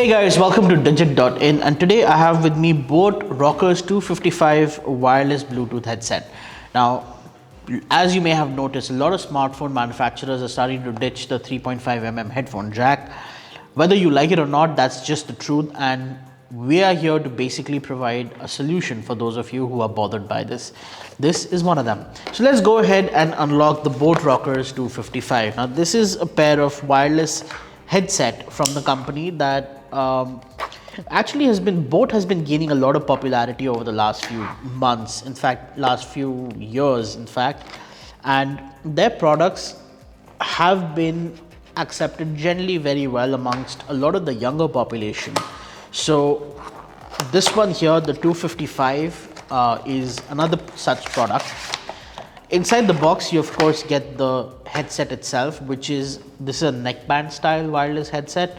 Hey guys, welcome to digit.in, and today I have with me boAt Rockerz 255 wireless Bluetooth headset. Now, as you may have noticed, a lot of smartphone manufacturers are starting to ditch the 3.5mm headphone jack. Whether you like it or not, that's just the truth, and we are here to basically provide a solution for those of you who are bothered by this. This is one of them. So let's go ahead and unlock the boAt Rockerz 255. Now, this is a pair of wireless headset from the company that actually boAt has been gaining a lot of popularity over the last few months, in fact last few years in fact, and their products have been accepted generally very well amongst a lot of the younger population. So this one here, the 255, is another such product. Inside the box, you of course get the headset itself, this is a neckband style wireless headset,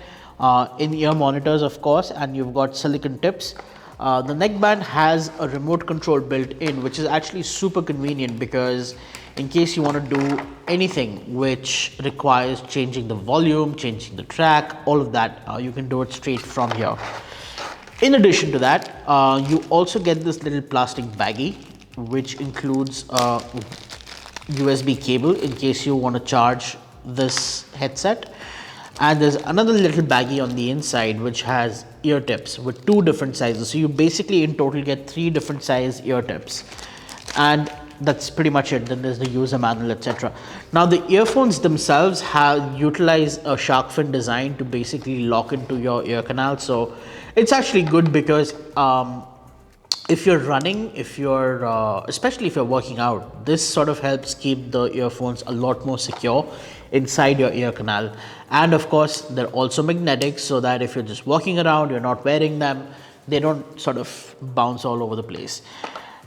in-ear monitors of course, and you've got silicon tips. The neckband has a remote control built in, which is actually super convenient because in case you want to do anything which requires changing the volume, changing the track, all of that, you can do it straight from here. In addition to that, you also get this little plastic baggie, which includes a USB cable in case you want to charge this headset, and there's another little baggie on the inside which has ear tips with two different sizes. So you basically in total get 3 different size ear tips, and that's pretty much it. Then there's the user manual, etc. Now the earphones themselves utilize a shark fin design to basically lock into your ear canal, so it's actually good because if you're running, especially if you're working out, this sort of helps keep the earphones a lot more secure inside your ear canal. And of course, they're also magnetic, so that if you're just walking around, you're not wearing them, they don't sort of bounce all over the place.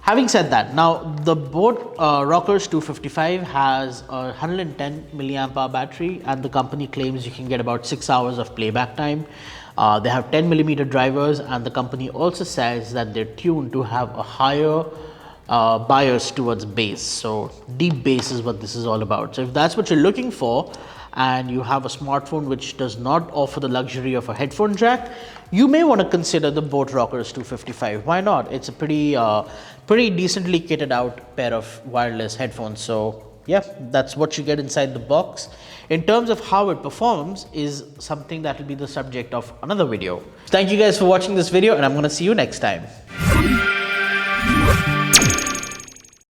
Having said that, now the boAt Rockerz 255 has a 110 milliamp hour battery, and the company claims you can get about 6 hours of playback time. They have 10mm drivers, and the company also says that they're tuned to have a higher bias towards bass. So deep bass is what this is all about. So if that's what you're looking for, and you have a smartphone which does not offer the luxury of a headphone jack, you may want to consider the boAt Rockerz 255. Why not? It's a pretty decently kitted out pair of wireless headphones. So yeah, that's what you get inside the box. In terms of how it performs is something that will be the subject of another video. Thank you guys for watching this video, and I'm going to see you next time.